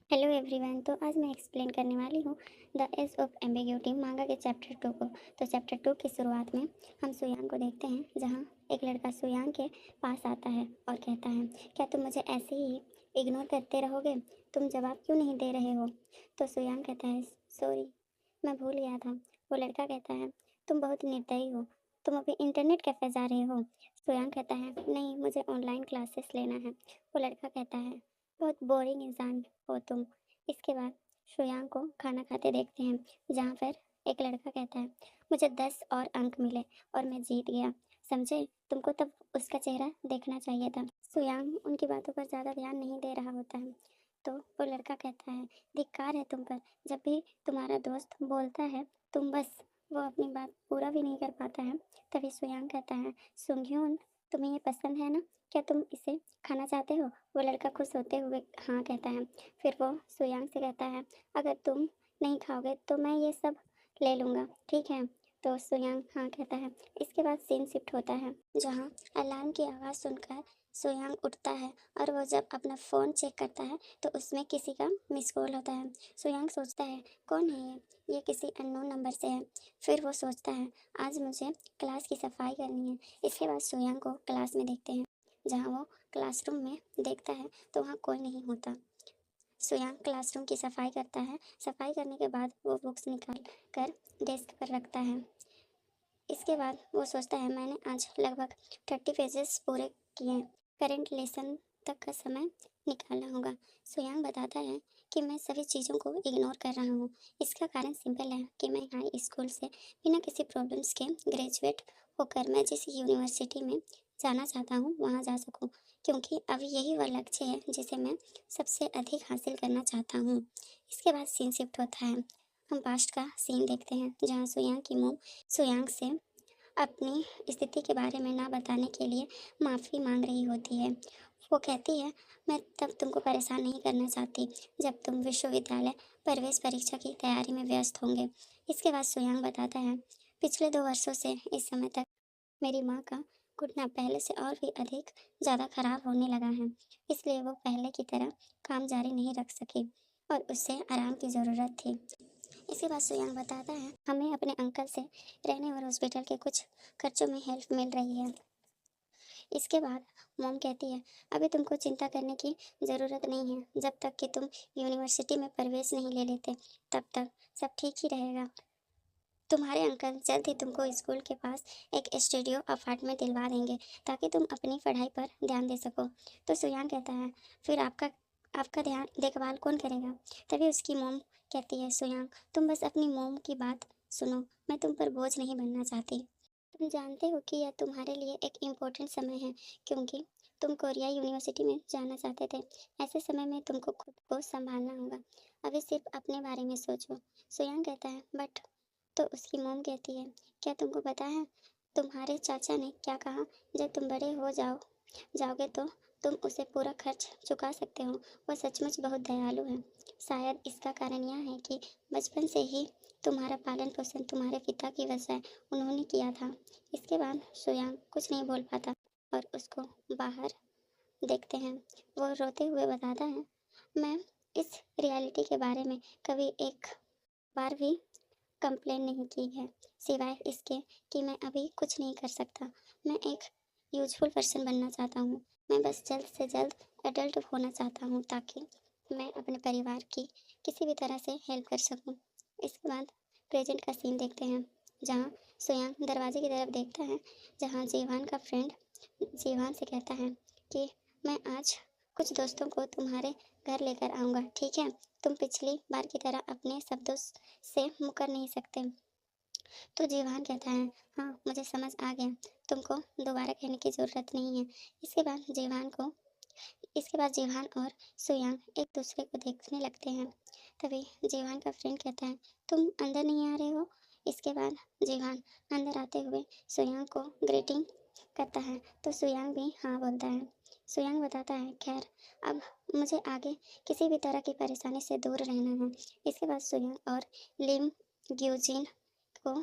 Hello everyone. तो आज मैं एक्सप्लेन करने वाली हूँ द एज ऑफ एम्बिग्यूटी मांगा के चैप्टर 2 को। तो चैप्टर 2 की शुरुआत में हम सुयांग को देखते हैं, जहाँ एक लड़का सुयांग के पास आता है और कहता है, क्या तुम मुझे ऐसे ही इग्नोर करते रहोगे? तुम जवाब क्यों नहीं दे रहे हो? तो सुयांग कहता है, सॉरी, मैं भूल गया था। वो लड़का कहता है, तुम बहुत निर्दयी हो, तुम अभी इंटरनेट कैफे जा रहे हो? सुयांग कहता है, नहीं, मुझे ऑनलाइन क्लासेस लेना है। वो लड़का कहता है, बहुत बोरिंग इंसान हो तुम। इसके बाद शुयांग को खाना खाते देखते हैं, जहाँ पर एक लड़का कहता है, मुझे 10 और अंक मिले और मैं जीत गया। समझे? तुमको तब उसका चेहरा देखना चाहिए था। शुयांग उनकी बातों पर ज़्यादा ध्यान नहीं दे रहा होता है। तो वो लड़का कहता है, धिक्कार है तुम पर, जब भी तुम्हारा दोस्त बोलता है तुम बस वो अपनी बात पूरा भी नहीं कर पाता है। तभी शुयांग कहता है, सुंघ्यून, तुम्हें ये पसंद है ना? क्या तुम इसे खाना चाहते हो? वो लड़का खुश होते हुए हाँ कहता है। फिर वो सुयांग से कहता है, अगर तुम नहीं खाओगे तो मैं ये सब ले लूँगा, ठीक है? तो सुयांग हाँ कहता है। इसके बाद सीन शिफ्ट होता है, जहाँ अलार्म की आवाज़ सुनकर सुयांग उठता है और वो जब अपना फ़ोन चेक करता है तो उसमें किसी का मिस कॉल होता है। सुयांग सोचता है, कौन है ये किसी अननोन नंबर से है। फिर वो सोचता है, आज मुझे क्लास की सफाई करनी है। इसके बाद सुयांग को क्लास में देखते हैं, जहाँ वो क्लासरूम में देखता है तो वहाँ कोई नहीं होता। सुयांग क्लासरूम की सफाई करता है। सफाई करने के बाद वो बुक्स निकाल कर डेस्क पर रखता है। इसके बाद वो सोचता है, मैंने आज लगभग 30 पेजेस पूरे किए। करेंट लेसन तक का समय निकालना होगा। सुयांग बताता है कि मैं सभी चीज़ों को इग्नोर कर रहा हूँ। इसका कारण सिंपल है कि मैं हाई स्कूल से बिना किसी प्रॉब्लम्स के ग्रेजुएट होकर मैं जिस यूनिवर्सिटी में जाना चाहता हूँ वहाँ जा सकूँ, क्योंकि अब यही वह लक्ष्य है जिसे मैं सबसे अधिक हासिल करना चाहता हूँ। इसके बाद सीन शिफ्ट होता है। हम पास्ट का सीन देखते हैं, जहाँ सुयांग की मोम सुयांग से अपनी स्थिति के बारे में ना बताने के लिए माफ़ी मांग रही होती है। वो कहती है, मैं तब तुमको परेशान नहीं करना चाहती जब तुम विश्वविद्यालय प्रवेश परीक्षा की तैयारी में व्यस्त होंगे। इसके बाद सुयांग बताता है, पिछले 2 वर्षों से इस समय तक मेरी माँ का घुटना पहले से और भी अधिक ज़्यादा खराब होने लगा है, इसलिए वो पहले की तरह काम जारी नहीं रख सकी और उसे आराम की ज़रूरत थी। इसके बाद सुयांग बताता है, हमें अपने अंकल से रहने और हॉस्पिटल के कुछ खर्चों में हेल्प मिल रही है। इसके बाद मॉम कहती है, अभी तुमको चिंता करने की ज़रूरत नहीं है। जब तक कि तुम यूनिवर्सिटी में प्रवेश नहीं ले लेते, तब तक सब ठीक ही रहेगा। तुम्हारे अंकल जल्द ही तुमको स्कूल के पास एक स्टूडियो अपार्टमेंट दिलवा देंगे, ताकि तुम अपनी पढ़ाई पर ध्यान दे सको। तो सुयांग कहता है, फिर आपका आपका ध्यान देखभाल कौन करेगा? तभी उसकी मोम कहती है, सुयांग, तुम बस अपनी मोम की बात सुनो, मैं तुम पर बोझ नहीं बनना चाहती। तुम जानते हो कि यह तुम्हारे लिए एक इम्पोर्टेंट समय है, क्योंकि तुम कोरिया यूनिवर्सिटी में जाना चाहते थे। ऐसे समय में तुमको खुद को संभालना होगा। अभी सिर्फ अपने बारे में सोचो। सुयांग कहता है, बट तो उसकी मोम कहती है, क्या तुमको पता है तुम्हारे चाचा ने क्या कहा? जब तुम बड़े हो जाओगे तो तुम उसे पूरा खर्च चुका सकते हो। वह सचमुच बहुत दयालु है। शायद इसका कारण यह है कि बचपन से ही तुम्हारा पालन पोषण तुम्हारे पिता की वजह उन्होंने किया था। इसके बाद सुयांग कुछ नहीं बोल पाता और उसको बाहर देखते हैं। वो रोते हुए बताता है, मैं इस रियलिटी के बारे में कभी एक बार भी कंप्लेन नहीं की है, सिवाय इसके कि मैं अभी कुछ नहीं कर सकता। मैं एक यूज़फुल पर्सन बनना चाहता हूँ। मैं बस जल्द से जल्द एडल्ट होना चाहता हूँ, ताकि मैं अपने परिवार की किसी भी तरह से हेल्प कर सकूँ। इसके बाद प्रेजेंट का सीन देखते हैं, जहाँ सुयांग दरवाजे की तरफ देखता है, जहाँ जीवान का फ्रेंड जीवान से कहता है कि मैं आज कुछ दोस्तों को तुम्हारे घर लेकर आऊँगा, ठीक है? तुम पिछली बार की तरह अपने शब्दों से मुकर नहीं सकते। तो जीवान कहता है, हाँ, मुझे समझ आ गया, तुमको दोबारा कहने की ज़रूरत नहीं है। इसके बाद जीवान को इसके बाद जीवान और सुयांग एक दूसरे को देखने लगते हैं। तभी जीवान का फ्रेंड कहता है, तुम अंदर नहीं आ रहे हो? इसके बाद जीवान अंदर आते हुए सुयांग को ग्रीटिंग करता है, तो सुयांग भी हाँ बोलता है। सुयांग बताता है, खैर, अब मुझे आगे किसी भी तरह की परेशानी से दूर रहना है। इसके बाद सुयांग और लिम ग्यूजिन को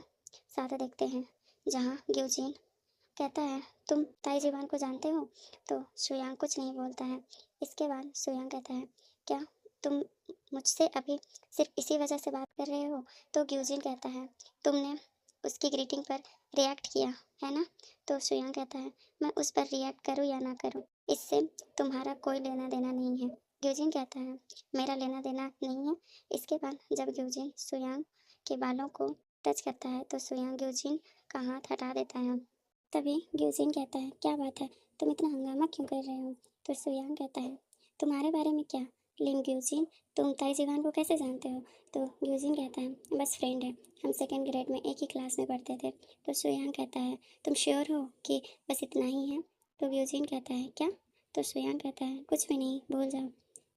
साथ देखते हैं, जहाँ ग्यूजिन कहता है, तुम ताई जीवान को जानते हो? तो सुयांग कुछ नहीं बोलता है। इसके बाद सुयांग कहता है, क्या तुम मुझसे अभी सिर्फ इसी वजह से बात कर रहे हो? तो ग्यूजिन कहता है, तुमने उसकी ग्रीटिंग पर रिएक्ट किया, है ना? तो सुयांग कहता है, मैं उस पर रिएक्ट करूँ या ना करूँ, इससे तुम्हारा कोई लेना-देना नहीं है। ग्यूजिन कहता है, मेरा लेना-देना नहीं है। इसके बाद जब ग्यूजिन सुयांग के बालों को टच करता है, तो सुयांग ग्यूजिन का हाथ हटा देता है। तभी ग्यूजिन कहता है, क्या बात है? तुम इतना हंगामा क्यों कर रहे हो? तो सुयांग कहता है, तुम्हारे बारे में क्या? लेकिन ग्यूजिन, तुम ताइजीवान को कैसे जानते हो? तो ग्यूजिन कहता है, बस फ्रेंड है, हम सेकंड ग्रेड में एक ही क्लास में पढ़ते थे। तो सुयांग कहता है, तुम श्योर हो कि बस इतना ही है? तो ग्यूजिन कहता है, क्या? तो सुयांग कहता है, कुछ भी नहीं, भूल जाओ।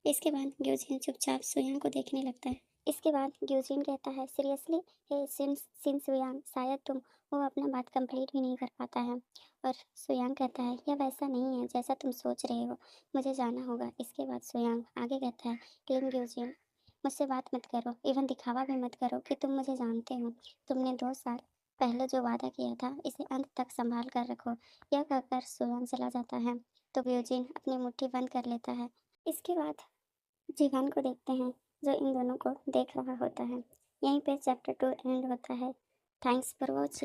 इसके बाद ग्यूजिन चुपचाप सुयांग को देखने लगता है। इसके बाद ग्यूजिन कहता है, सीरियसली? हे सिंस सुयांग, शायद तुम वो अपना बात कंप्लीट भी नहीं कर पाता है। और सुयांग कहता है, यह वैसा नहीं है जैसा तुम सोच रहे हो, मुझे जाना होगा। इसके बाद सुयांग आगे कहता है, क्लीन ग्यूजिन, मुझसे बात मत करो, इवन दिखावा भी मत करो कि तुम मुझे जानते हो। तुमने 2 साल पहले जो वादा किया था, इसे अंत तक संभाल कर रखो। यह कहकर सुयांग चला जाता है, तो ग्यूजिन अपनी मुट्ठी बंद कर लेता है। इसके बाद जीवन को देखते हैं, जो इन दोनों को देख रहा होता है। यहीं पे चैप्टर 2 एंड होता है। Thanks for watching.